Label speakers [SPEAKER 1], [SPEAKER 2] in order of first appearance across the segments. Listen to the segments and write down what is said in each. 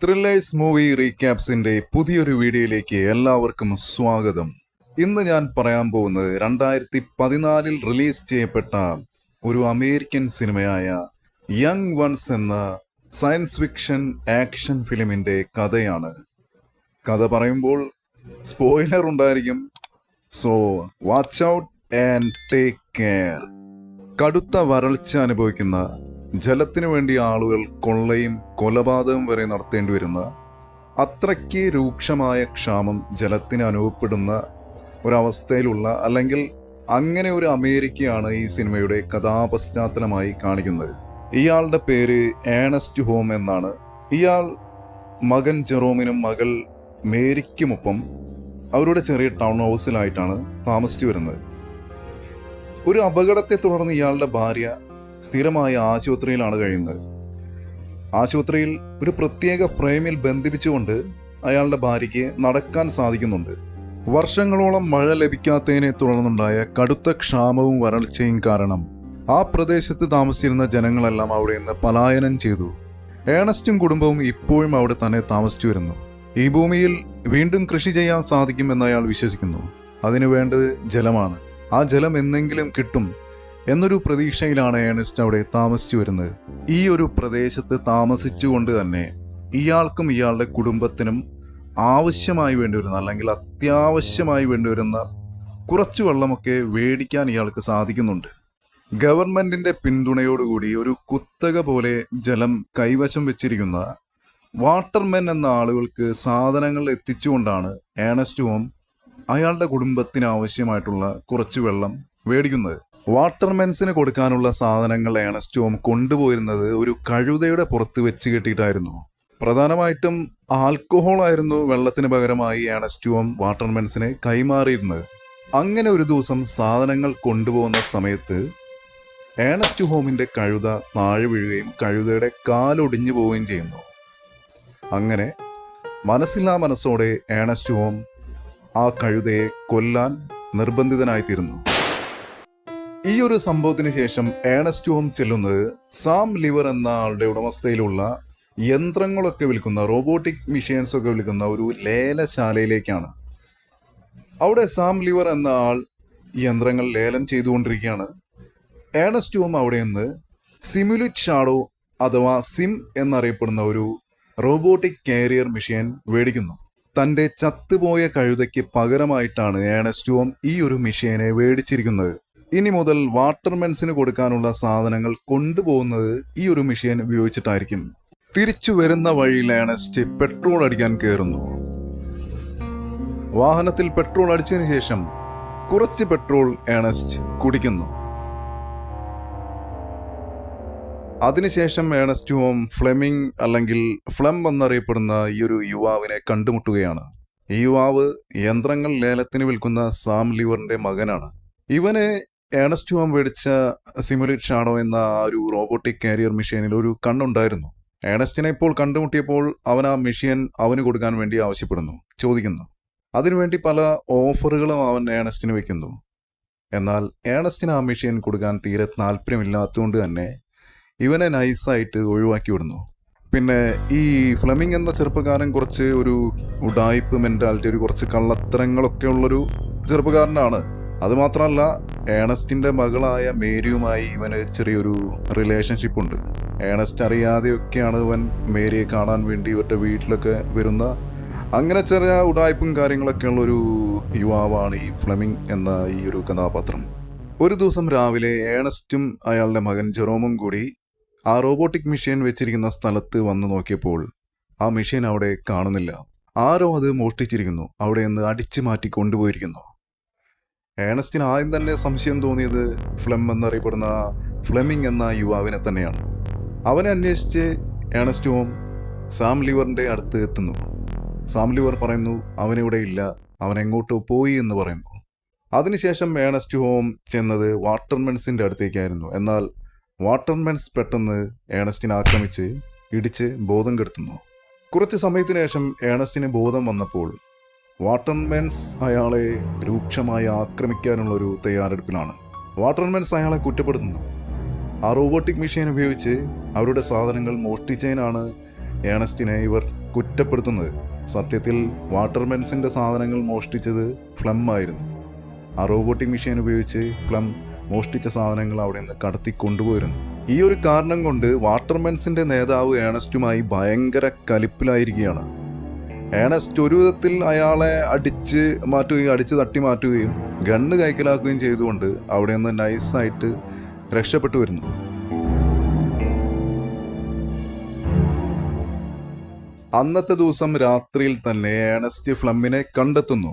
[SPEAKER 1] Thrillers movie റീക്യാപ്സിന്റെ പുതിയൊരു വീഡിയോയിലേക്ക് എല്ലാവർക്കും സ്വാഗതം. ഇന്ന് ഞാൻ പറയാൻ പോകുന്നത് 2014 റിലീസ് ചെയ്യപ്പെട്ട ഒരു അമേരിക്കൻ സിനിമയായ യങ് വൺസ് എന്ന സയൻസ് ഫിക്ഷൻ ആക്ഷൻ ഫിലിമിന്റെ കഥയാണ്. കഥ പറയുമ്പോൾ സ്പോയിലർ ഉണ്ടായിരിക്കും, so watch out and take care. കടുത്ത വരൾച്ച അനുഭവിക്കുന്ന, ജലത്തിനു വേണ്ടി ആളുകൾ കൊള്ളയും കൊലപാതകം വരെ നടത്തേണ്ടി വരുന്ന, അത്രയ്ക്ക് രൂക്ഷമായ ക്ഷാമം ജലത്തിന് അനുഭവപ്പെടുന്ന ഒരവസ്ഥയിലുള്ള, അല്ലെങ്കിൽ അങ്ങനെ ഒരു അമേരിക്കയാണ് ഈ സിനിമയുടെ കഥാപശ്ചാത്തലമായി കാണിക്കുന്നത്. ഇയാളുടെ പേര് ഏണസ്റ്റ് ഹോം എന്നാണ്. ഇയാൾ മകൻ ജെറോമിനും മകൾ മേരിക്കുമൊപ്പം അവരുടെ ചെറിയ ടൗൺ ഹൗസിലായിട്ടാണ് താമസിച്ചു വരുന്നത്. ഒരു അപകടത്തെ തുടർന്ന് ഇയാളുടെ ഭാര്യ സ്ഥിരമായ ആശുപത്രിയിലാണ് കഴിയുന്നത്. ആശുപത്രിയിൽ ഒരു പ്രത്യേക ഫ്രെയിമിൽ ബന്ധിപ്പിച്ചുകൊണ്ട് അയാളുടെ ഭാര്യയ്ക്ക് നടക്കാൻ സാധിക്കുന്നുണ്ട്. വർഷങ്ങളോളം മഴ ലഭിക്കാത്തതിനെ തുടർന്നുണ്ടായ കടുത്ത ക്ഷാമവും വരൾച്ചയും കാരണം ആ പ്രദേശത്ത് താമസിച്ചിരുന്ന ജനങ്ങളെല്ലാം അവിടെ നിന്ന് പലായനം ചെയ്തു. ഏണസ്റ്റും കുടുംബവും ഇപ്പോഴും അവിടെ തന്നെ താമസിച്ചു വരുന്നു. ഈ ഭൂമിയിൽ വീണ്ടും കൃഷി ചെയ്യാൻ സാധിക്കുമെന്ന് അയാൾ വിശ്വസിക്കുന്നു. അതിനു വേണ്ടത് ജലമാണ്. ആ ജലം എന്നെങ്കിലും കിട്ടും എന്നൊരു പ്രതീക്ഷയിലാണ് ഏണസ്റ്റ് അവിടെ താമസിച്ചു വരുന്നത്. ഈ ഒരു പ്രദേശത്ത് താമസിച്ചുകൊണ്ട് തന്നെ ഇയാൾക്കും ഇയാളുടെ കുടുംബത്തിനും ആവശ്യമായി വേണ്ടിവരുന്ന, അല്ലെങ്കിൽ അത്യാവശ്യമായി വേണ്ടിവരുന്ന കുറച്ച് വെള്ളമൊക്കെ മേടിക്കാൻ ഇയാൾക്ക് സാധിക്കുന്നുണ്ട്. ഗവൺമെന്റിന്റെ പിന്തുണയോടുകൂടി ഒരു കുത്തക പോലെ ജലം കൈവശം വെച്ചിരിക്കുന്ന വാട്ടർമെൻ എന്ന ആളുകൾക്ക് സാധനങ്ങൾ എത്തിച്ചുകൊണ്ടാണ് ഏണസ്റ്റ് ഹോം അയാളുടെ കുടുംബത്തിന് ആവശ്യമായിട്ടുള്ള കുറച്ച് വെള്ളം മേടിക്കുന്നത്. വാട്ടർമെൻസിന് കൊടുക്കാനുള്ള സാധനങ്ങൾ ഏണസ്റ്റ് ഹോം കൊണ്ടുപോയിരുന്നത് ഒരു കഴുതയുടെ പുറത്ത് വെച്ച് കെട്ടിയിട്ടായിരുന്നു. പ്രധാനമായിട്ടും ആൽക്കഹോൾ ആയിരുന്നു വെള്ളത്തിന് പകരമായി ഏണസ്റ്റ് ഹോം വാട്ടർമെൻസിനെ കൈമാറിയിരുന്നത്. അങ്ങനെ ഒരു ദിവസം സാധനങ്ങൾ കൊണ്ടുപോകുന്ന സമയത്ത് ഏണസ്റ്റ് ഹോമിന്റെ കഴുത താഴെ വീഴുകയും കഴുതയുടെ കാലൊടിഞ്ഞു പോവുകയും ചെയ്യുന്നു. അങ്ങനെ മനസ്സില്ലാ മനസ്സോടെ ഏണസ്റ്റ് ഹോം ആ കഴുതയെ കൊല്ലാൻ നിർബന്ധിതനായിത്തീരുന്നു. ഈ ഒരു സംഭവത്തിന് ശേഷം ഏണസ്റ്റ് ഹോം ചെല്ലുന്നത് സാം ലിവർ എന്ന ആളുടെ ഉടമസ്ഥയിലുള്ള യന്ത്രങ്ങളൊക്കെ വിൽക്കുന്ന, റോബോട്ടിക് മെഷീൻസ് ഒക്കെ വിൽക്കുന്ന ഒരു ലേലശാലയിലേക്കാണ്. അവിടെ സാം ലിവർ എന്ന ആൾ യന്ത്രങ്ങൾ ലേലം ചെയ്തുകൊണ്ടിരിക്കുകയാണ്. ഏണസ്റ്റ് ഹോം അവിടെ നിന്ന് സിമുലേറ്റ് ഷാഡോ അഥവാ സിം എന്നറിയപ്പെടുന്ന ഒരു റോബോട്ടിക് കാരിയർ മെഷീൻ മേടിക്കുന്നു. തൻ്റെ ചത്തുപോയ കഴുതയ്ക്ക് പകരമായിട്ടാണ് ഏണസ്റ്റ് ഹോം ഈ ഒരു മെഷീനെ മേടിച്ചിരിക്കുന്നത്. ഇനി മുതൽ വാട്ടർമെൻസിന് കൊടുക്കാനുള്ള സാധനങ്ങൾ കൊണ്ടുപോകുന്നത് ഈ ഒരു മെഷീൻ ഉപയോഗിച്ചിട്ടായിരിക്കും. തിരിച്ചു വരുന്ന വഴിയിൽ ഏണസ്റ്റ് പെട്രോൾ അടിക്കാൻ കയറുന്നു. വാഹനത്തിൽ പെട്രോൾ അടിച്ചതിന് ശേഷം കുറച്ച് പെട്രോൾ ഏണസ്റ്റ് കുടിക്കുന്നു. അതിനുശേഷം ഏണസ്റ്റ് ഹോം ഫ്ലെമിംഗ് അല്ലെങ്കിൽ ഫ്ലെം എന്നറിയപ്പെടുന്ന ഈ ഒരു യുവാവിനെ കണ്ടുമുട്ടുകയാണ്. ഈ യുവാവ് യന്ത്രങ്ങൾ ലേലത്തിന് വിൽക്കുന്ന സാം ലിവറിന്റെ മകനാണ്. ഇവന് ഏണസ്റ്റ് ഹോം മേടിച്ച സിമുലേറ്റ് ഷാഡോ എന്ന ആ ഒരു റോബോട്ടിക് കാരിയർ മെഷീനിൽ ഒരു കണ്ണുണ്ടായിരുന്നു. ഏണസ്റ്റിനെ ഇപ്പോൾ കണ്ടുമുട്ടിയപ്പോൾ അവൻ ആ മെഷീൻ അവന് കൊടുക്കാൻ വേണ്ടി ആവശ്യപ്പെടുന്നു, ചോദിക്കുന്നു. അതിനുവേണ്ടി പല ഓഫറുകളും അവൻ ഏണസ്റ്റിന് വെക്കുന്നു. എന്നാൽ ഏണസ്റ്റിന് ആ മെഷീൻ കൊടുക്കാൻ തീരെ താല്പര്യമില്ലാത്തതുകൊണ്ട് തന്നെ ഇവനെ നൈസായിട്ട് ഒഴിവാക്കി വിടുന്നു. പിന്നെ ഈ ഫ്ലെമിംഗ് എന്ന ചെറുപ്പക്കാരൻ കുറച്ച് ഒരു ഉഡായിപ്പ് മെന്റാലിറ്റി, ഒരു കുറച്ച് കള്ളത്തരങ്ങളൊക്കെ ഉള്ളൊരു ചെറുപ്പക്കാരനാണ്. അതുമാത്രമല്ല, ഏണസ്റ്റിന്റെ മകളായ മേരിയുമായി ഇവന് ചെറിയൊരു റിലേഷൻഷിപ്പ് ഉണ്ട്. ഏണസ്റ്റ് അറിയാതെയൊക്കെയാണ് ഇവൻ മേരിയെ കാണാൻ വേണ്ടി ഇവരുടെ വീട്ടിലൊക്കെ വരുന്ന, അങ്ങനെ ചെറിയ ഉഡായിപ്പും കാര്യങ്ങളൊക്കെ ഉള്ളൊരു യുവാവാണ് ഈ ഫ്ലെമിംഗ് എന്ന ഈ ഒരു കഥാപാത്രം. ഒരു ദിവസം രാവിലെ ഏണസ്റ്റും അയാളുടെ മകൻ ജെറോമും കൂടി ആ റോബോട്ടിക് മെഷീൻ വെച്ചിരിക്കുന്ന സ്ഥലത്ത് വന്നു നോക്കിയപ്പോൾ ആ മെഷീൻ അവിടെ കാണുന്നില്ല. ആരോ അത് മോഷ്ടിച്ചിരിക്കുന്നു, അവിടെ നിന്ന് അടിച്ചു മാറ്റി കൊണ്ടുപോയിരിക്കുന്നു. ഏണസ്റ്റിന് ആദ്യം തന്നെ സംശയം തോന്നിയത് ഫ്ലെം എന്നറിയപ്പെടുന്ന ഫ്ലെമിംഗ് എന്ന യുവാവിനെ തന്നെയാണ്. അവനെ അന്വേഷിച്ച് ഏണസ്റ്റ് ഹോം സാം ലിവറിന്റെ അടുത്ത് എത്തുന്നു. സാം ലിവർ പറയുന്നു അവനിവിടെ ഇല്ല, അവൻ എങ്ങോട്ടോ പോയി എന്ന് പറയുന്നു. അതിനുശേഷം ഏണസ്റ്റ് ഹോം ചെന്നത് വാട്ടർമെൻസിന്റെ അടുത്തേക്കായിരുന്നു. എന്നാൽ വാട്ടർമെൻസ് പെട്ടെന്ന് ഏണസ്റ്റിനെ ആക്രമിച്ച് ഇടിച്ച് ബോധം കെടുത്തുന്നു. കുറച്ച് സമയത്തിന് ശേഷം ഏണസ്റ്റിന് ബോധം വന്നപ്പോൾ വാട്ടർമെൻസ് അയാളെ രൂക്ഷമായി ആക്രമിക്കാനുള്ള ഒരു തയ്യാറെടുപ്പിലാണ്. വാട്ടർമെൻസ് അയാളെ കുറ്റപ്പെടുത്തുന്നു. ആ റോബോട്ടിക് മെഷീൻ ഉപയോഗിച്ച് അവരുടെ സാധനങ്ങൾ മോഷ്ടിച്ചതിനാണ് ഏണസ്റ്റിനെ ഇവർ കുറ്റപ്പെടുത്തുന്നത്. സത്യത്തിൽ വാട്ടർമെൻസിൻ്റെ സാധനങ്ങൾ മോഷ്ടിച്ചത് ഫ്ലം ആയിരുന്നു. ആ റോബോട്ടിക് മെഷീൻ ഉപയോഗിച്ച് ഫ്ലം മോഷ്ടിച്ച സാധനങ്ങൾ അവിടെ നിന്ന് കടത്തി കൊണ്ടുപോയിരുന്നു. ഈ ഒരു കാരണം കൊണ്ട് വാട്ടർമെൻസിൻ്റെ നേതാവ് ഏണസ്റ്റുമായി ഭയങ്കര കലിപ്പിലായിരിക്കുകയാണ്. ഏണസ്റ്റ് ഒരു വിധത്തിൽ അയാളെ അടിച്ച് തട്ടി മാറ്റുകയും ഗണ്ണ് കൈക്കലാക്കുകയും ചെയ്തുകൊണ്ട് അവിടെ നിന്ന് നൈസായിട്ട് രക്ഷപ്പെട്ടു വരുന്നു. അന്നത്തെ ദിവസം രാത്രിയിൽ തന്നെ ഏണസ്റ്റ് ഫ്ലമ്മിനെ കണ്ടെത്തുന്നു.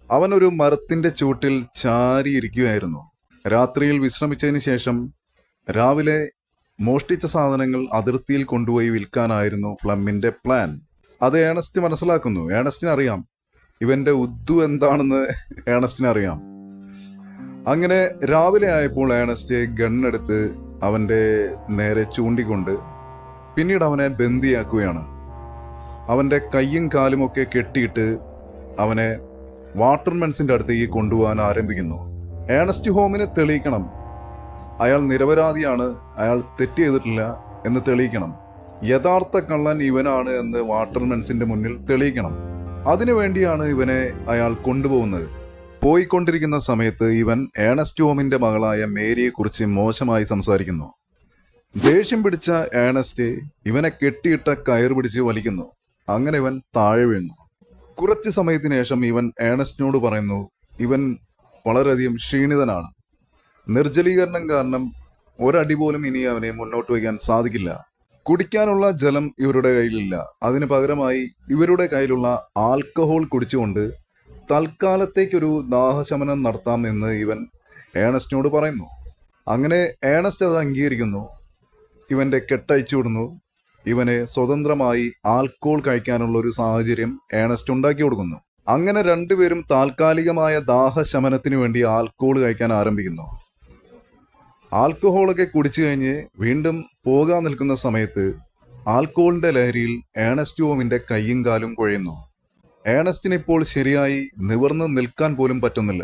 [SPEAKER 1] അവൻ ഒരു മരത്തിന്റെ ചൂട്ടിൽ ചാരിയിരിക്കുകയായിരുന്നു. രാത്രിയിൽ വിശ്രമിച്ചതിന് ശേഷം രാവിലെ മോഷ്ടിച്ച സാധനങ്ങൾ അതിർത്തിയിൽ കൊണ്ടുപോയി വിൽക്കാനായിരുന്നു ഫ്ലമ്മിന്റെ പ്ലാൻ. അത് ഏണസ്റ്റ് മനസ്സിലാക്കുന്നു. ഏണസ്റ്റിന് അറിയാം ഇവന്റെ ഉദ്ദു എന്താണെന്ന് ഏണസ്റ്റിന് അറിയാം. അങ്ങനെ രാവിലെ ആയപ്പോൾ ഏണസ്റ്റ് ഗണ്ണെടുത്ത് അവന്റെ നേരെ ചൂണ്ടിക്കൊണ്ട് പിന്നീട് അവനെ ബന്ദിയാക്കുകയാണ്. അവന്റെ കയ്യും കാലുമൊക്കെ കെട്ടിയിട്ട് അവനെ വാട്ടർമെൻസിന്റെ അടുത്തേക്ക് കൊണ്ടുപോകാൻ ആരംഭിക്കുന്നു. ഏണസ്റ്റ് ഹോമിനെ തെളിയിക്കണം, അയാൾ നിരപരാധിയാണ്, അയാൾ തെറ്റ് ചെയ്തിട്ടില്ല എന്ന് തെളിയിക്കണം. യഥാർത്ഥ കള്ളൻ ഇവനാണ് എന്ന് വാട്ടർമെൻസിന്റെ മുന്നിൽ തെളിയിക്കണം. അതിനുവേണ്ടിയാണ് ഇവനെ അയാൾ കൊണ്ടുപോകുന്നത്. പോയിക്കൊണ്ടിരിക്കുന്ന സമയത്ത് ഇവൻ ഏണസ്റ്റ് ഹോമിന്റെ മകളായ മേരിയെക്കുറിച്ച് മോശമായി സംസാരിക്കുന്നു. ദേഷ്യം പിടിച്ച ഏണസ്റ്റ് ഇവനെ കെട്ടിയിട്ട കയർ പിടിച്ച് വലിക്കുന്നു. അങ്ങനെ ഇവൻ താഴെ വീഴുന്നു. കുറച്ച് സമയത്തിന് ശേഷം ഇവൻ ഏണസ്റ്റിനോട് പറയുന്നു ഇവൻ വളരെയധികം ക്ഷീണിതനാണ്. നിർജ്ജലീകരണം കാരണം ഒരടി പോലും ഇനി അവനെ മുന്നോട്ട് വയ്ക്കാൻ സാധിക്കില്ല. കുടിക്കാനുള്ള ജലം ഇവരുടെ കയ്യിലില്ല. അതിന് പകരമായി ഇവരുടെ കയ്യിലുള്ള ആൽക്കഹോൾ കുടിച്ചുകൊണ്ട് തൽക്കാലത്തേക്കൊരു ദാഹശമനം നടത്താം എന്ന് ഇവൻ ഏണസ്റ്റിനോട് പറയുന്നു. അങ്ങനെ ഏണസ്റ്റ് അത് അംഗീകരിക്കുന്നു. ഇവന്റെ കെട്ടയച്ചു വിടുന്നു. ഇവനെ സ്വതന്ത്രമായി ആൽക്കഹോൾ കഴിക്കാനുള്ള ഒരു സാഹചര്യം ഏണസ്റ്റ് ഉണ്ടാക്കി കൊടുക്കുന്നു. അങ്ങനെ രണ്ടുപേരും താൽക്കാലികമായ ദാഹശമനത്തിന് വേണ്ടി ആൽക്കഹോൾ കഴിക്കാൻ ആരംഭിക്കുന്നു. ആൽക്കഹോളൊക്കെ കുടിച്ചു കഴിഞ്ഞ് വീണ്ടും പോകാൻ നിൽക്കുന്ന സമയത്ത് ആൽക്കഹോളിന്റെ ലഹരിയിൽ ഏണസ്റ്റ് ഹോമിന്റെ കയ്യും കാലും കുഴയുന്നു. ഏണസ്റ്റിന് ഇപ്പോൾ ശരിയായി നിവർന്ന് നിൽക്കാൻ പോലും പറ്റുന്നില്ല.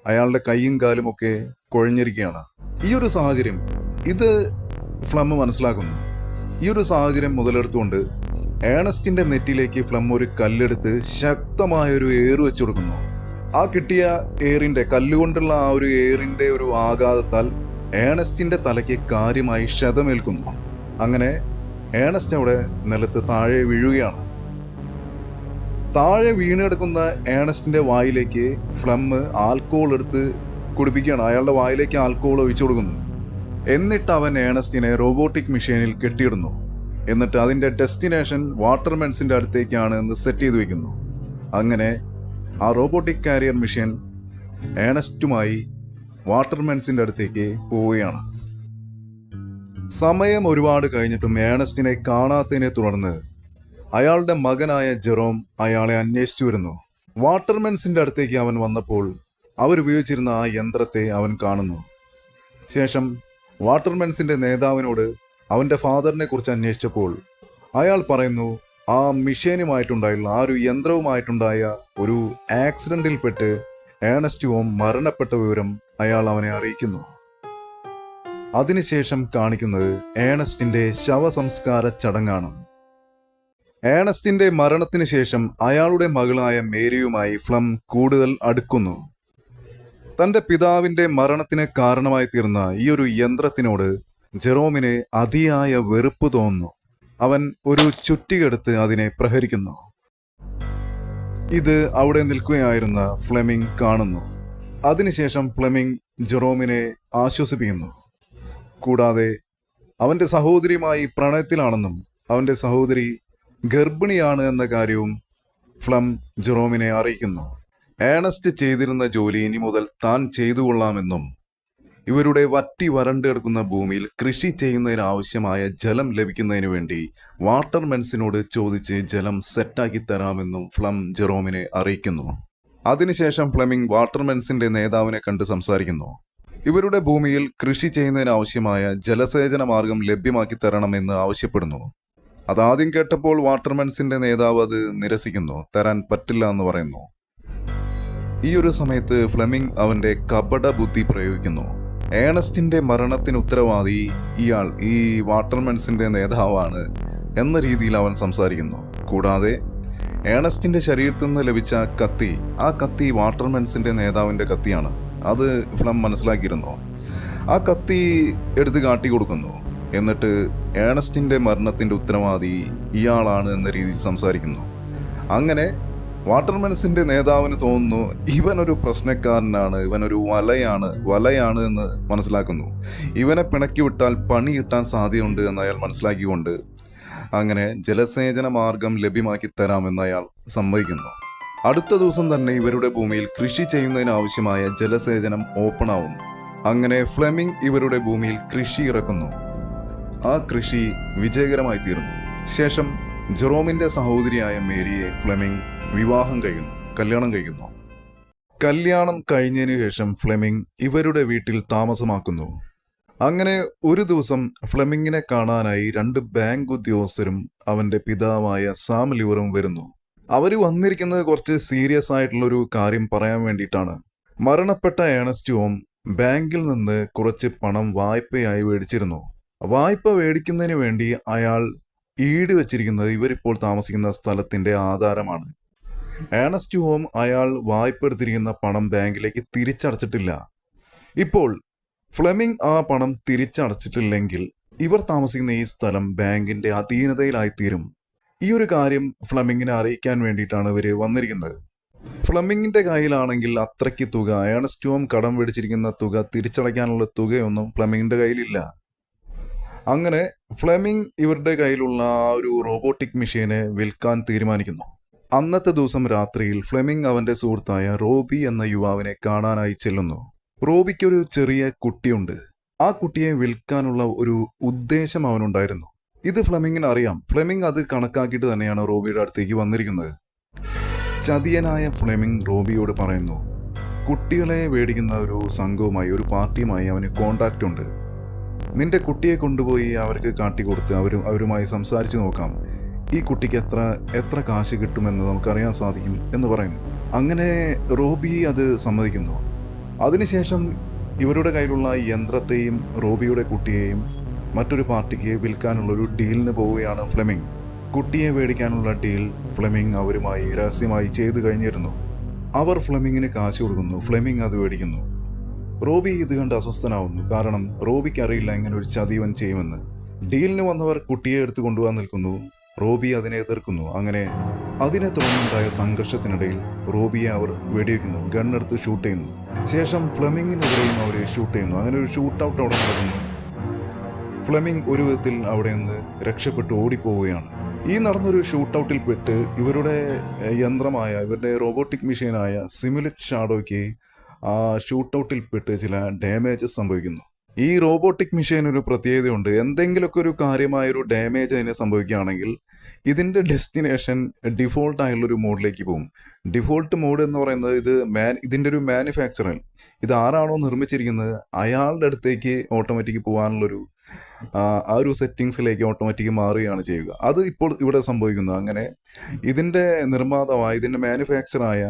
[SPEAKER 1] അയാളുടെ കയ്യും കാലും ഒക്കെ കുഴഞ്ഞിരിക്കുകയാണ്. ഈ ഒരു സാഹചര്യം ഇത് ഫ്ലം മനസ്സിലാക്കുന്നു. ഈ ഒരു സാഹചര്യം മുതലെടുത്തുകൊണ്ട് ഏണസ്റ്റിന്റെ നെറ്റിയിലേക്ക് ഫ്ലം ഒരു കല്ലെടുത്ത് ശക്തമായൊരു ഏറ് വെച്ചു കൊടുക്കുന്നു. ആ കിട്ടിയ കല്ലുകൊണ്ടുള്ള ആ ഒരു ഏറിന്റെ ഒരു ആഘാതത്താൽ ഏണസ്റ്റിന്റെ തലയ്ക്ക് കാര്യമായി ക്ഷതമേൽക്കുന്നു. അങ്ങനെ ഏണസ്റ്റ് അവിടെ നിലത്ത് താഴെ വീഴുകയാണ്. താഴെ വീണെടുക്കുന്ന ഏണസ്റ്റിന്റെ വായിലേക്ക് ഫ്ലം ആൽക്കഹോൾ എടുത്ത് കുടിപ്പിക്കുകയാണ്. അയാളുടെ വായിലേക്ക് ആൽക്കഹോൾ ഒഴിച്ചു കൊടുക്കുന്നു. എന്നിട്ട് അവൻ ഏണസ്റ്റിനെ റോബോട്ടിക് മെഷീനിൽ കെട്ടിയിടുന്നു. എന്നിട്ട് അതിന്റെ ഡെസ്റ്റിനേഷൻ വാട്ടർമെൻസിന്റെ അടുത്തേക്കാണ് എന്ന് സെറ്റ് ചെയ്ത് വെക്കുന്നു. അങ്ങനെ ആ റോബോട്ടിക് കാരിയർ മെഷീൻ ഏണസ്റ്റുമായി വാട്ടർമെൻസിന്റെ അടുത്തേക്ക് പോവുകയാണ്. സമയം ഒരുപാട് കഴിഞ്ഞിട്ടും ഏണസ്റ്റിനെ കാണാത്തതിനെ തുടർന്ന് അയാളുടെ മകനായ ജെറോം അയാളെ അന്വേഷിച്ചു വരുന്നു. വാട്ടർമെൻസിന്റെ അടുത്തേക്ക് അവൻ വന്നപ്പോൾ അവരുപയോഗിച്ചിരുന്ന ആ യന്ത്രത്തെ അവൻ കാണുന്നു. ശേഷം വാട്ടർമെൻസിന്റെ നേതാവിനോട് അവന്റെ ഫാദറിനെ കുറിച്ച് അന്വേഷിച്ചപ്പോൾ അയാൾ പറയുന്നു ആ മിഷേനുമായിട്ടുണ്ടായുള്ള ആ ഒരു യന്ത്രവുമായിട്ടുണ്ടായ ഒരു ആക്സിഡന്റിൽപ്പെട്ട് ഏണസ്റ്റ് ഹോം മരണപ്പെട്ട വിവരം അയാൾ അവനെ അറിയിക്കുന്നു. അതിനുശേഷം കാണിക്കുന്നത് ഏണസ്റ്റിന്റെ ശവസംസ്കാര ചടങ്ങാണ്. ഏണസ്റ്റിന്റെ മരണത്തിന് ശേഷം അയാളുടെ മകളായ മേരിയുമായി ഫ്ലം കൂടുതൽ അടുക്കുന്നു. തന്റെ പിതാവിന്റെ മരണത്തിന് കാരണമായി തീർന്ന ഈ ഒരു യന്ത്രത്തിനോട് ജെറോമിന് അതിയായ വെറുപ്പ് തോന്നുന്നു. അവൻ ഒരു ചുറ്റികെടുത്ത് അതിനെ പ്രഹരിക്കുന്നു. ഇത് അവിടെ നിൽക്കുകയായിരുന്ന ഫ്ലെമിംഗ് കാണുന്നു. അതിനുശേഷം ഫ്ലെമിംഗ് ജെറോമിനെ ആശ്വസിപ്പിക്കുന്നു. കൂടാതെ അവന്റെ സഹോദരിയുമായി പ്രണയത്തിലാണെന്നും അവന്റെ സഹോദരി ഗർഭിണിയാണ് എന്ന കാര്യവും ഫ്ലം ജെറോമിനെ അറിയിക്കുന്നു. ഏണസ്റ്റ് ചെയ്തിരുന്ന ജോലി ഇനി മുതൽ താൻ ചെയ്തു കൊള്ളാമെന്നും ഇവരുടെ വറ്റി വരണ്ട് കിടക്കുന്ന ഭൂമിയിൽ കൃഷി ചെയ്യുന്നതിനാവശ്യമായ ജലം ലഭിക്കുന്നതിന് വേണ്ടി വാട്ടർമെൻസിനോട് ചോദിച്ച് ജലം സെറ്റാക്കി തരാമെന്നും ഫ്ലം ജെറോമിനെ അറിയിക്കുന്നു. അതിനുശേഷം ഫ്ലെമിംഗ് വാട്ടർമെൻസിന്റെ നേതാവിനെ കണ്ട് സംസാരിക്കുന്നു. ഇവരുടെ ഭൂമിയിൽ കൃഷി ചെയ്യുന്നതിനാവശ്യമായ ജലസേചന മാർഗം ലഭ്യമാക്കി തരണമെന്ന് ആവശ്യപ്പെടുന്നു. അതാദ്യം കേട്ടപ്പോൾ വാട്ടർമെൻസിന്റെ നേതാവ് അത് നിരസിക്കുന്നു, തരാൻ പറ്റില്ല എന്ന് പറയുന്നു. ഈ ഒരു സമയത്ത് ഫ്ലെമിംഗ് അവന്റെ കപട ബുദ്ധി പ്രയോഗിക്കുന്നു. ഏണസ്റ്റിന്റെ മരണത്തിന് ഉത്തരവാദി ഈ വാട്ടർമെൻസിന്റെ നേതാവാണ് എന്ന രീതിയിൽ അവൻ സംസാരിക്കുന്നു. കൂടാതെ ഏണസ്റ്റിന്റെ ശരീരത്തിൽ നിന്ന് ലഭിച്ച കത്തി, ആ കത്തി വാട്ടർമെൻസിന്റെ നേതാവിന്റെ കത്തിയാണ്. അത് ഫ്ലം മനസ്സിലാക്കിയിരുന്നു. ആ കത്തി എടുത്ത് കാട്ടിക്കൊടുക്കുന്നു. എന്നിട്ട് ഏണസ്റ്റിന്റെ മരണത്തിന്റെ ഉത്തരവാദി ഇയാളാണ് എന്ന രീതിയിൽ സംസാരിക്കുന്നു. അങ്ങനെ വാട്ടർമെൻസിന്റെ നേതാവിന് തോന്നുന്നു ഇവനൊരു പ്രശ്നക്കാരനാണ്, ഇവനൊരു വലയാണ് എന്ന് മനസ്സിലാക്കുന്നു. ഇവനെ പിണക്കി വിട്ടാൽ പണി കിട്ടാൻ സാധ്യതയുണ്ട് എന്ന് അയാൾ മനസ്സിലാക്കിക്കൊണ്ട് അങ്ങനെ ജലസേചന മാർഗം ലഭ്യമാക്കി തരാമെന്ന് അയാൾ സമ്മതിക്കുന്നു. അടുത്ത ദിവസം തന്നെ ഇവരുടെ ഭൂമിയിൽ കൃഷി ചെയ്യുന്നതിനാവശ്യമായ ജലസേചനം ഓപ്പൺ ആവുന്നു. അങ്ങനെ ഫ്ലെമിംഗ് ഇവരുടെ ഭൂമിയിൽ കൃഷി ഇറക്കുന്നു. ആ കൃഷി വിജയകരമായി തീർന്നു. ശേഷം ജെറോമിന്റെ സഹോദരിയായ മേരിയെ ഫ്ലെമിംഗ് കല്യാണം കഴിക്കുന്നു. കല്യാണം കഴിഞ്ഞതിന് ശേഷം ഫ്ലെമിംഗ് ഇവരുടെ വീട്ടിൽ താമസമാക്കുന്നു. അങ്ങനെ ഒരു ദിവസം ഫ്ലെമിങ്ങിനെ കാണാനായി 2 ബാങ്ക് ഉദ്യോഗസ്ഥരും അവന്റെ പിതാവായ സാം ലിവറും വരുന്നു. അവർ വന്നിരിക്കുന്നത് കുറച്ച് സീരിയസ് ആയിട്ടുള്ളൊരു കാര്യം പറയാൻ വേണ്ടിയിട്ടാണ്. മരണപ്പെട്ട ഏണസ്റ്റ് ഹോം ബാങ്കിൽ നിന്ന് കുറച്ച് പണം വായ്പയായി മേടിച്ചിരുന്നു. വായ്പ മേടിക്കുന്നതിന് വേണ്ടി അയാൾ ഈട് വെച്ചിരിക്കുന്നത് ഇവരിപ്പോൾ താമസിക്കുന്ന സ്ഥലത്തിന്റെ ആധാരമാണ്. ഏണസ്റ്റ് ഹോം അയാൾ വായ്പ എടുത്തിരിക്കുന്ന പണം ബാങ്കിലേക്ക് തിരിച്ചടച്ചിട്ടില്ല. ഇപ്പോൾ ഫ്ലെമിംഗ് ആ പണം തിരിച്ചടച്ചിട്ടില്ലെങ്കിൽ ഇവർ താമസിക്കുന്ന ഈ സ്ഥലം ബാങ്കിന്റെ അധീനതയിലായിത്തീരും. ഈ ഒരു കാര്യം ഫ്ലെമിങ്ങിനെ അറിയിക്കാൻ വേണ്ടിയിട്ടാണ് ഇവർ വന്നിരിക്കുന്നത്. ഫ്ലെമിങ്ങിന്റെ കയ്യിലാണെങ്കിൽ അത്രയ്ക്ക് തുക, ഏണസ്റ്റ് ഹോം കടം മേടിച്ചിരിക്കുന്ന തുക തിരിച്ചടയ്ക്കാനുള്ള തുകയൊന്നും ഫ്ലെമിങ്ങിന്റെ കയ്യിലില്ല. അങ്ങനെ ഫ്ലെമിംഗ് ഇവരുടെ കയ്യിലുള്ള ആ ഒരു റോബോട്ടിക് മെഷീനെ വിൽക്കാൻ തീരുമാനിക്കുന്നു. അന്നത്തെ ദിവസം രാത്രിയിൽ ഫ്ലെമിംഗ് അവന്റെ സുഹൃത്തായ റോബി എന്ന യുവാവിനെ കാണാനായി ചെല്ലുന്നു. റോബിക്കൊരു ചെറിയ കുട്ടിയുണ്ട്. ആ കുട്ടിയെ വിൽക്കാനുള്ള ഒരു ഉദ്ദേശം അവനുണ്ടായിരുന്നു. ഇത് ഫ്ലെമിങ്ങിന് അറിയാം. ഫ്ലെമിംഗ് അത് കണക്കാക്കിയിട്ട് തന്നെയാണ് റോബിയുടെ അടുത്തേക്ക് വന്നിരിക്കുന്നത്. ചതിയനായ ഫ്ലെമിംഗ് റോബിയോട് പറയുന്നു, കുട്ടികളെ മേടിക്കുന്ന ഒരു സംഘവുമായി, ഒരു പാർട്ടിയുമായി അവന് കോണ്ടാക്റ്റ് ഉണ്ട്. നിന്റെ കുട്ടിയെ കൊണ്ടുപോയി അവർക്ക് കാട്ടിക്കൊടുത്ത് അവരുമായി സംസാരിച്ചു നോക്കാം. ഈ കുട്ടിക്ക് എത്ര കാശ് കിട്ടുമെന്ന് നമുക്കറിയാൻ സാധിക്കും എന്ന് പറയുന്നു. അങ്ങനെ റോബി അത് സമ്മതിക്കുന്നു. അതിനുശേഷം ഇവരുടെ കയ്യിലുള്ള യന്ത്രത്തെയും റോബിയുടെ കുട്ടിയെയും മറ്റൊരു പാർട്ടിക്ക് വിൽക്കാനുള്ളൊരു ഡീലിന് പോവുകയാണ് ഫ്ലെമിംഗ്. കുട്ടിയെ മേടിക്കാനുള്ള ഡീൽ ഫ്ലെമിംഗ് അവരുമായി രഹസ്യമായി ചെയ്തു കഴിഞ്ഞിരുന്നു. അവർ ഫ്ലെമിങ്ങിന് കാശ് കൊടുക്കുന്നു. ഫ്ലെമിംഗ് അത് മേടിക്കുന്നു. റോബി ഇത് കണ്ട് അസ്വസ്ഥനാവുന്നു. കാരണം റോബിക്ക് അറിയില്ല ഇങ്ങനെ ഒരു ചതിവൻ ചെയ്യുമെന്ന്. ഡീലിന് വന്നവർ കുട്ടിയെ എടുത്തു കൊണ്ടുപോകാൻ നിൽക്കുന്നു. റോബി അതിനെ എതിർക്കുന്നു. അങ്ങനെ അതിനെ തുടർന്നുണ്ടായ സംഘർഷത്തിനിടയിൽ റോബിയെ അവർ വെടിവെക്കുന്നു. ഗണ്ണെടുത്ത് ഷൂട്ട് ചെയ്യുന്നു. ശേഷം ഫ്ലെമിങ്ങിനെതിരെയും അവർ ഷൂട്ട് ചെയ്യുന്നു. അങ്ങനെ ഒരു ഷൂട്ട് ഔട്ട് അവിടെ നടക്കുന്നു. ഫ്ലെമിംഗ് ഒരു വിധത്തിൽ അവിടെ നിന്ന് രക്ഷപ്പെട്ട് ഓടിപ്പോവുകയാണ്. ഈ നടന്നൊരു ഷൂട്ട് ഔട്ടിൽ പെട്ട് ഇവരുടെ ഇവരുടെ റോബോട്ടിക് മെഷീനായ സിമുലേറ്റ് ഷാഡോയ്ക്ക് ആ ഷൂട്ട് ഔട്ടിൽ പെട്ട് ചില ഡാമേജസ് സംഭവിക്കുന്നു. ഈ റോബോട്ടിക് മെഷീൻ ഒരു പ്രത്യേകതയുണ്ട്. എന്തെങ്കിലുമൊക്കെ ഒരു കാര്യമായൊരു ഡാമേജ് അതിനെ സംഭവിക്കുകയാണെങ്കിൽ ഇതിൻ്റെ ഡെസ്റ്റിനേഷൻ ഡിഫോൾട്ട് ആയുള്ളൊരു മോഡിലേക്ക് പോകും. ഡിഫോൾട്ട് മോഡ് എന്ന് പറയുന്നത് ഇതിൻ്റെ ഒരു മാനുഫാക്ചറർ, ഇത് ആരാണോ നിർമ്മിച്ചിരിക്കുന്നത് അയാളുടെ അടുത്തേക്ക് ഓട്ടോമാറ്റിക് പോകാനുള്ളൊരു ആ ഒരു സെറ്റിങ്സിലേക്ക് ഓട്ടോമാറ്റിക് മാറുകയാണ് ചെയ്യുക. അത് ഇപ്പോൾ ഇവിടെ സംഭവിക്കുന്നു. അങ്ങനെ ഇതിൻ്റെ നിർമ്മാതാവായ, ഇതിൻ്റെ മാനുഫാക്ചറായ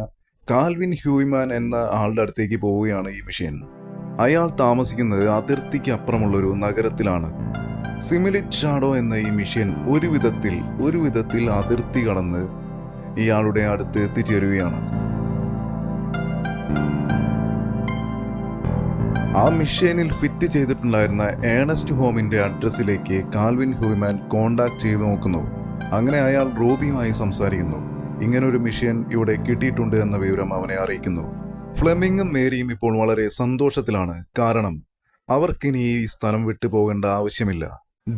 [SPEAKER 1] കാൽവിൻ ഹ്യൂമാൻ എന്ന ആളുടെ അടുത്തേക്ക് പോവുകയാണ് ഈ മെഷീൻ. അയാൾ താമസിക്കുന്നത് അതിർത്തിക്ക് അപ്പുറമുള്ളൊരു നഗരത്തിലാണ്. സിമുലേറ്റ് ഷാഡോ എന്ന ഈ മെഷീൻ ഒരു വിധത്തിൽ അതിർത്തി കടന്ന് ഇയാളുടെ അടുത്ത് എത്തിച്ചേരുകയാണ്. ആ മെഷീനിൽ ഫിറ്റ് ചെയ്തിട്ടുണ്ടായിരുന്ന ഏണസ്റ്റ് ഹോമിന്റെ അഡ്രസ്സിലേക്ക് കാൽവിൻ ഹ്യൂമാൻ കോണ്ടാക്ട് ചെയ്ത് നോക്കുന്നു. അങ്ങനെ അയാൾ റോബിയുമായി സംസാരിക്കുന്നു. ഇങ്ങനൊരു മെഷീൻ ഇവിടെ കിട്ടിയിട്ടുണ്ട് എന്ന വിവരം അവനെ അറിയിക്കുന്നു. ഫ്ലെമിങ്ങും മേരിയും ഇപ്പോൾ വളരെ സന്തോഷത്തിലാണ്. കാരണം അവർക്കിനി ഈ സ്ഥലം വിട്ടു പോകേണ്ട ആവശ്യമില്ല.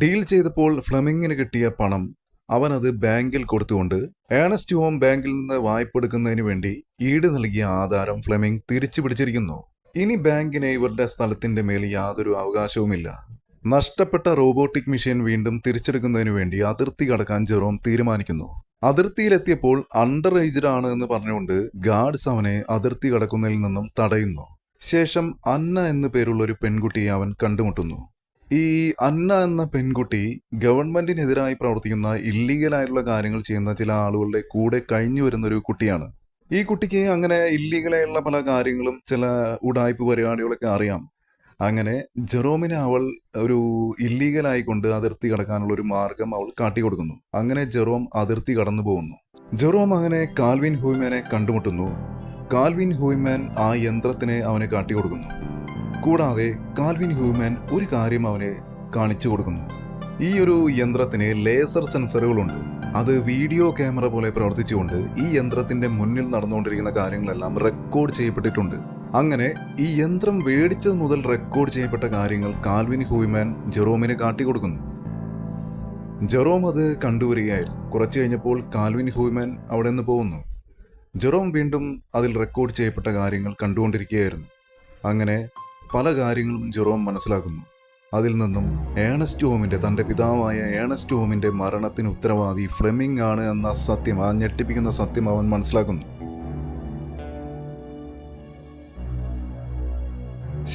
[SPEAKER 1] ഡീൽ ചെയ്തപ്പോൾ ഫ്ലെമിങ്ങിന് കിട്ടിയ പണം അവനത് ബാങ്കിൽ കൊടുത്തുകൊണ്ട് ഏണസ്റ്റ് ഹോം ബാങ്കിൽ നിന്ന് വായ്പ എടുക്കുന്നതിന് വേണ്ടി ഈട് നൽകിയ ആധാരം ഫ്ലെമിംഗ് തിരിച്ചു പിടിച്ചിരിക്കുന്നു. ഇനി ബാങ്കിന് ഇവരുടെ സ്ഥലത്തിന്റെ മേൽ യാതൊരു അവകാശവുമില്ല. നഷ്ടപ്പെട്ട റോബോട്ടിക് മെഷീൻ വീണ്ടും തിരിച്ചെടുക്കുന്നതിന് വേണ്ടി അതിർത്തി കടക്കാൻ ജെറോം തീരുമാനിക്കുന്നു. അതിർത്തിയിലെത്തിയപ്പോൾ അണ്ടർ ഏജ്ഡ് ആണ് എന്ന് പറഞ്ഞുകൊണ്ട് ഗാർഡ്സ് അവനെ അതിർത്തി കടക്കുന്നതിൽ നിന്നും തടയുന്നു. ശേഷം അന്ന എന്നു പേരുള്ള ഒരു പെൺകുട്ടിയെ അവൻ കണ്ടുമുട്ടുന്നു. ഈ അന്ന എന്ന പെൺകുട്ടി ഗവൺമെന്റിനെതിരായി പ്രവർത്തിക്കുന്ന ഇല്ലീഗലായിട്ടുള്ള കാര്യങ്ങൾ ചെയ്യുന്ന ചില ആളുകളുടെ കൂടെ കഴിഞ്ഞു വരുന്നൊരു കുട്ടിയാണ്. ഈ കുട്ടിക്ക് അങ്ങനെ ഇല്ലീഗലായുള്ള പല കാര്യങ്ങളും ചില ഉടായ്പ പരിപാടികളൊക്കെ അറിയാം. അങ്ങനെ ജെറോമിനെ അവൾ ഒരു ഇല്ലീഗലായിക്കൊണ്ട് അതിർത്തി കടക്കാനുള്ള ഒരു മാർഗം അവൾ കാട്ടിക്കൊടുക്കുന്നു. അങ്ങനെ ജെറോം അതിർത്തി കടന്നു പോകുന്നു. ജെറോം അങ്ങനെ കാൽവിൻ ഹൂയ്മാനെ കണ്ടുമുട്ടുന്നു. കാൽവിൻ ഹൂയ്മാൻ ആ യന്ത്രത്തിനെ അവന് കാട്ടിക്കൊടുക്കുന്നു. കൂടാതെ കാൽവിൻ ഹ്യൂമാൻ ഒരു കാര്യം അവനെ കാണിച്ചു കൊടുക്കുന്നു. ഈ ഒരു യന്ത്രത്തിന് ലേസർ സെൻസറുകളുണ്ട്. അത് വീഡിയോ ക്യാമറ പോലെ പ്രവർത്തിച്ചുകൊണ്ട് ഈ യന്ത്രത്തിന്റെ മുന്നിൽ നടന്നുകൊണ്ടിരിക്കുന്ന കാര്യങ്ങളെല്ലാം റെക്കോർഡ് ചെയ്യപ്പെട്ടിട്ടുണ്ട്. അങ്ങനെ ഈ യന്ത്രം മേടിച്ചത് മുതൽ റെക്കോർഡ് ചെയ്യപ്പെട്ട കാര്യങ്ങൾ കാൽവിൻ ഹ്യൂമാൻ ജെറോമിന് കാട്ടിക്കൊടുക്കുന്നു. ജെറോം അത് കണ്ടുവരികയായിരുന്നു. കുറച്ചു കഴിഞ്ഞപ്പോൾ കാൽവിൻ ഹ്യൂമാൻ അവിടെ നിന്ന് പോകുന്നു. ജെറോം വീണ്ടും അതിൽ റെക്കോർഡ് ചെയ്യപ്പെട്ട കാര്യങ്ങൾ കണ്ടുകൊണ്ടിരിക്കുകയായിരുന്നു. അങ്ങനെ പല കാര്യങ്ങളും ജെറോം മനസ്സിലാക്കുന്നു. അതിൽ നിന്നും തൻ്റെ പിതാവായ ഏണസ്റ്റ് ഹോമിന്റെ മരണത്തിന് ഉത്തരവാദി ഫ്ലെമിംഗ് ആണ് എന്ന സത്യം, ആ ഞെട്ടിപ്പിക്കുന്ന സത്യം അവൻ മനസ്സിലാക്കുന്നു.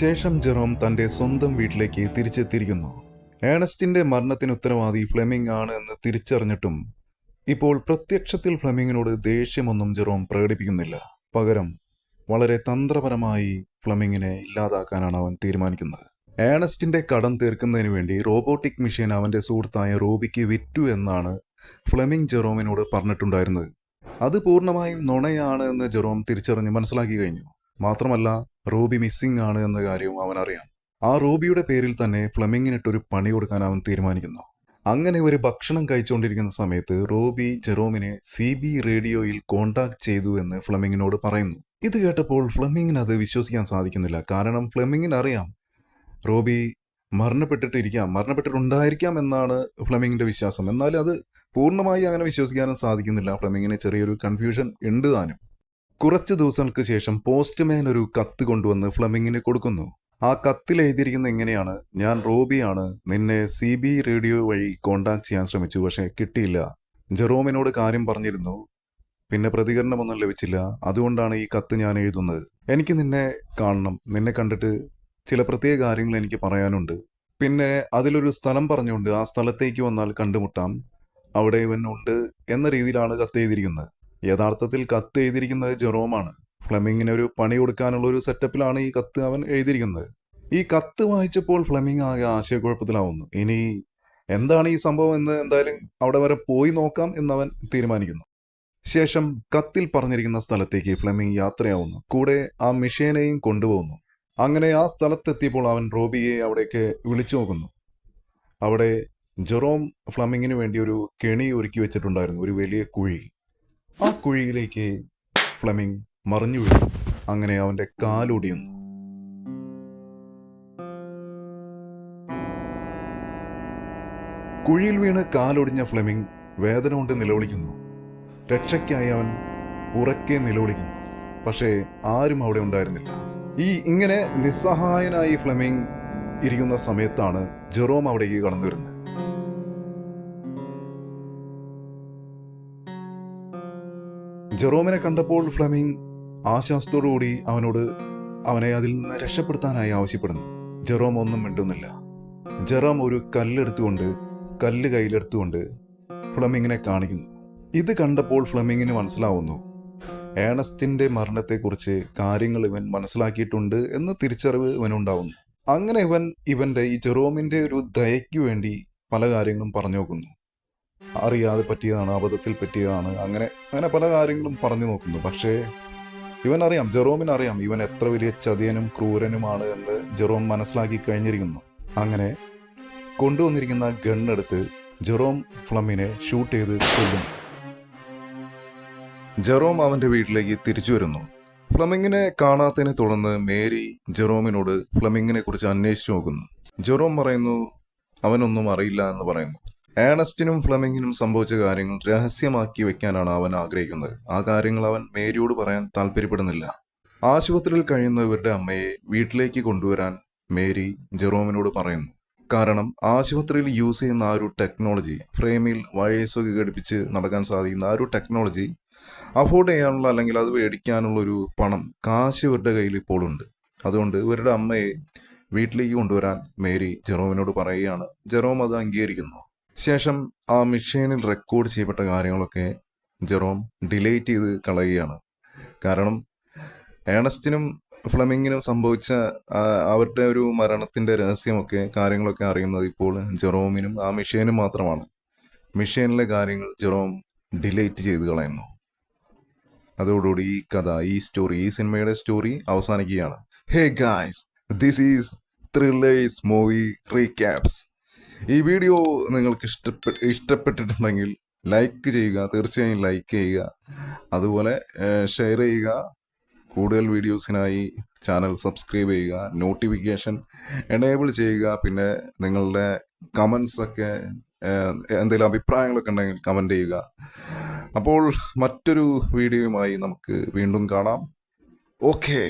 [SPEAKER 1] ശേഷം ജെറോം തൻ്റെ സ്വന്തം വീട്ടിലേക്ക് തിരിച്ചെത്തിയിരിക്കുന്നു. ഏണസ്റ്റിന്റെ മരണത്തിന് ഉത്തരവാദി ഫ്ലെമിംഗ് ആണ് എന്ന് തിരിച്ചറിഞ്ഞിട്ടും ഇപ്പോൾ പ്രത്യക്ഷത്തിൽ ഫ്ലെമിങ്ങിനോട് ദേഷ്യമൊന്നും ജെറോം പ്രകടിപ്പിക്കുന്നില്ല. പകരം വളരെ തന്ത്രപരമായി ഫ്ലെമിങ്ങിനെ ഇല്ലാതാക്കാനാണ് അവൻ തീരുമാനിക്കുന്നത്. ഏണസ്റ്റിന്റെ കടം തീർക്കുന്നതിന് വേണ്ടി റോബോട്ടിക് മെഷീൻ അവന്റെ സുഹൃത്തായ റോബിക്ക് വിറ്റു എന്നാണ് ഫ്ലെമിംഗ് ജെറോമിനോട് പറഞ്ഞിട്ടുണ്ടായിരുന്നത്. അത് പൂർണ്ണമായും നുണയാണ് എന്ന് ജെറോം തിരിച്ചറിഞ്ഞ് മനസ്സിലാക്കി കഴിഞ്ഞു. മാത്രമല്ല, റോബി മിസ്സിംഗ് ആണ് എന്ന കാര്യവും അവൻ അറിയാം. ആ റോബിയുടെ പേരിൽ തന്നെ ഫ്ലെമിങ്ങിനിട്ടൊരു പണി കൊടുക്കാൻ അവൻ തീരുമാനിക്കുന്നു. അങ്ങനെ ഒരു ഭക്ഷണം കഴിച്ചുകൊണ്ടിരിക്കുന്ന സമയത്ത് റോബി ജെറോമിനെ CB റേഡിയോയിൽ കോണ്ടാക്ട് ചെയ്തു എന്ന് ഫ്ലെമിങ്ങിനോട് പറയുന്നു. ഇത് കേട്ടപ്പോൾ ഫ്ലെമിങ്ങിന് അത് വിശ്വസിക്കാൻ സാധിക്കുന്നില്ല. കാരണം ഫ്ലെമിങ്ങിന് അറിയാം റോബി മരണപ്പെട്ടിട്ടുണ്ടായിരിക്കാം എന്നാണ് ഫ്ലെമിങ്ങിന്റെ വിശ്വാസം. എന്നാൽ അത് പൂർണ്ണമായി അങ്ങനെ വിശ്വസിക്കാനും സാധിക്കുന്നില്ല. ഫ്ലെമിങ്ങിന് ചെറിയൊരു കൺഫ്യൂഷൻ ഉണ്ട് താനും. കുറച്ച് ദിവസങ്ങൾക്ക് ശേഷം പോസ്റ്റ്മാൻ ഒരു കത്ത് കൊണ്ടുവന്ന് ഫ്ലെമിങ്ങിന് കൊടുക്കുന്നു. ആ കത്തിൽ എഴുതിയിരിക്കുന്നത് എങ്ങനെയാണ്: ഞാൻ റോബിയാണ്, നിന്നെ CB റേഡിയോ വഴി കോണ്ടാക്ട് ചെയ്യാൻ ശ്രമിച്ചു, പക്ഷെ കിട്ടിയില്ല. ജെറോമിനോട് കാര്യം പറഞ്ഞിരുന്നു, പിന്നെ പ്രതികരണമൊന്നും ലഭിച്ചില്ല. അതുകൊണ്ടാണ് ഈ കത്ത് ഞാൻ എഴുതുന്നത്. എനിക്ക് നിന്നെ കാണണം, നിന്നെ കണ്ടിട്ട് ചില പ്രത്യേക കാര്യങ്ങൾ എനിക്ക് പറയാനുണ്ട്. പിന്നെ അതിലൊരു സ്ഥലം പറഞ്ഞുകൊണ്ട് ആ സ്ഥലത്തേക്ക് വന്നാൽ കണ്ടുമുട്ടാം, അവിടെ ഇവൻ ഉണ്ട് എന്ന രീതിയിലാണ് കത്ത് എഴുതിയിരിക്കുന്നത്. യഥാർത്ഥത്തിൽ കത്ത് എഴുതിയിരിക്കുന്നത് ജെറോമാണ്. ഫ്ലെമിങ്ങിന് ഒരു പണി കൊടുക്കാനുള്ള ഒരു സെറ്റപ്പിലാണ് ഈ കത്ത് അവൻ എഴുതിയിരിക്കുന്നത്. ഈ കത്ത് വായിച്ചപ്പോൾ ഫ്ലെമിങ് ആകെ ആശയക്കുഴപ്പത്തിലാവുന്നു. ഇനി എന്താണ് ഈ സംഭവം എന്ന് എന്തായാലും അവിടെ വരെ പോയി നോക്കാം എന്നവൻ തീരുമാനിക്കുന്നു. ശേഷം കത്തിൽ പറഞ്ഞിരിക്കുന്ന സ്ഥലത്തേക്ക് ഫ്ലെമിങ് യാത്രയാവുന്നു. കൂടെ ആ മിഷേനെയും കൊണ്ടുപോകുന്നു. അങ്ങനെ ആ സ്ഥലത്തെത്തിയപ്പോൾ അവൻ റോബിയെ അവിടേക്ക് വിളിച്ചു നോക്കുന്നു. അവിടെ ജെറോം ഫ്ലെമിങ്ങിന് വേണ്ടി ഒരു കെണി ഒരുക്കി വെച്ചിട്ടുണ്ടായിരുന്നു, ഒരു വലിയ കുഴി. ആ കുഴിയിലേക്ക് ഫ്ലെമിങ് മറിഞ്ഞു വീഴുന്നു. അങ്ങനെ അവന്റെ കാലൊടിയുന്നു. കുഴിയിൽ വീണ് കാലൊടിഞ്ഞ ഫ്ലെമിങ് വേദന കൊണ്ട് നിലവിളിക്കുന്നു. രക്ഷയ്ക്കായി അവൻ ഉറക്കെ നിലവിളിക്കുന്നു. പക്ഷേ ആരും അവിടെ ഉണ്ടായിരുന്നില്ല. ഇങ്ങനെ നിസ്സഹായനായി ഫ്ലെമിങ് ഇരിക്കുന്ന സമയത്താണ് ജെറോം അവിടേക്ക് കടന്നു വരുന്നത്. ജെറോമിനെ കണ്ടപ്പോൾ ഫ്ലെമിങ് ആശ്വാസത്തോടുകൂടി അവനെ അതിൽ നിന്ന് രക്ഷപ്പെടുത്താനായി ആവശ്യപ്പെടുന്നു. ജെറോം ഒന്നും മിണ്ടുന്നില്ല. ജെറോം ഒരു കല്ല് കയ്യിലെടുത്തുകൊണ്ട് ഫ്ലെമിങ്ങിനെ കാണിക്കുന്നു. ഇത് കണ്ടപ്പോൾ ഫ്ലെമിങ്ങിന് മനസ്സിലാവുന്നു, ഏണസ്റ്റിന്റെ മരണത്തെക്കുറിച്ച് കാര്യങ്ങൾ ഇവൻ മനസ്സിലാക്കിയിട്ടുണ്ട് എന്ന തിരിച്ചറിവ് ഇവനുണ്ടാവുന്നു. അങ്ങനെ ഇവന്റെ ഈ ജെറോമിന്റെ ഒരു ദയയ്ക്ക് വേണ്ടി പല കാര്യങ്ങളും പറഞ്ഞു നോക്കുന്നു. അറിയാതെ പറ്റിയതാണ്, അബദ്ധത്തിൽ പറ്റിയതാണ്, അങ്ങനെ പല കാര്യങ്ങളും പറഞ്ഞു നോക്കുന്നു. പക്ഷേ ജെറോമിനറിയാം ഇവൻ എത്ര വലിയ ചതിയനും ക്രൂരനുമാണ് എന്ന് ജെറോം മനസ്സിലാക്കി കഴിഞ്ഞിരിക്കുന്നു. അങ്ങനെ കൊണ്ടുവന്നിരിക്കുന്ന ഗണ്ണെടുത്ത് ജെറോം ഫ്ലെമിങ്ങിനെ ഷൂട്ട് ചെയ്ത് കൊല്ലുന്നു. ജെറോം അവന്റെ വീട്ടിലേക്ക് തിരിച്ചു വരുന്നു. ഫ്ലെമിങ്ങിനെ കാണാത്തതിനെ തുടർന്ന് മേരി ജെറോമിനോട് ഫ്ലെമിങ്ങിനെ കുറിച്ച് അന്വേഷിച്ചു നോക്കുന്നു. ജെറോം പറയുന്നു അവനൊന്നും അറിയില്ല എന്ന് പറയുന്നു. ഏണസ്റ്റിനും ഫ്ലെമിങ്ങിനും സംഭവിച്ച കാര്യങ്ങൾ രഹസ്യമാക്കി വെക്കാനാണ് അവൻ ആഗ്രഹിക്കുന്നത്. ആ കാര്യങ്ങൾ അവൻ മേരിയോട് പറയാൻ താല്പര്യപ്പെടുന്നില്ല. ആശുപത്രിയിൽ കഴിയുന്ന ഇവരുടെ അമ്മയെ വീട്ടിലേക്ക് കൊണ്ടുവരാൻ മേരി ജെറോമിനോട് പറയുന്നു. കാരണം ആശുപത്രിയിൽ യൂസ് ചെയ്യുന്ന ആ ഒരു ടെക്നോളജി, ഫ്രെയിമിൽ വയസ്സൊക്കെ ഘടിപ്പിച്ച് നടക്കാൻ സാധിക്കുന്ന ആ ഒരു ടെക്നോളജി അഫോർഡ് ചെയ്യാനുള്ള അല്ലെങ്കിൽ അത് മേടിക്കാനുള്ള ഒരു കാശ് ഇവരുടെ കയ്യിൽ ഇപ്പോൾ ഉണ്ട്. അതുകൊണ്ട് ഇവരുടെ അമ്മയെ വീട്ടിലേക്ക് കൊണ്ടുവരാൻ മേരി ജെറോമിനോട് പറയുകയാണ്. ജെറോം അത് അംഗീകരിക്കുന്നു. ശേഷം ആ മെഷീനിൽ റെക്കോർഡ് ചെയ്യപ്പെട്ട കാര്യങ്ങളൊക്കെ ജെറോം ഡിലീറ്റ് ചെയ്ത് കളയുകയാണ്. കാരണം ഏണസ്റ്റിനും ഫ്ലെമിങ്ങിനും സംഭവിച്ച അവരുടെ ഒരു മരണത്തിന്റെ രഹസ്യമൊക്കെ കാര്യങ്ങളൊക്കെ അറിയുന്നത് ഇപ്പോൾ ജെറോമിനും ആ മിഷേനും മാത്രമാണ്. മിഷേനിലെ കാര്യങ്ങൾ ജെറോം ഡിലേറ്റ് ചെയ്ത് കളയുന്നു. അതോടുകൂടി ഈ കഥ, ഈ സ്റ്റോറി, ഈ സിനിമയുടെ സ്റ്റോറി അവസാനിക്കുകയാണ്. Hey guys, this is thrillers movie recaps. ഈ വീഡിയോ നിങ്ങൾക്ക് ഇഷ്ടപ്പെട്ടിട്ടുണ്ടെങ്കിൽ ലൈക്ക് ചെയ്യുക, തീർച്ചയായും ലൈക്ക് ചെയ്യുക. അതുപോലെ ഷെയർ ചെയ്യുക. കൂടുതൽ വീഡിയോസിനായി ചാനൽ സബ്സ്ക്രൈബ് ചെയ്യുക, നോട്ടിഫിക്കേഷൻ എനേബിൾ ചെയ്യുക. പിന്നെ നിങ്ങളുടെ കമൻസ് ഒക്കെ, എന്തെങ്കിലും അഭിപ്രായങ്ങളൊക്കെ ഉണ്ടെങ്കിൽ കമൻറ്റ് ചെയ്യുക. അപ്പോൾ മറ്റൊരു വീഡിയോയുമായി നമുക്ക് വീണ്ടും കാണാം. ഓക്കേ.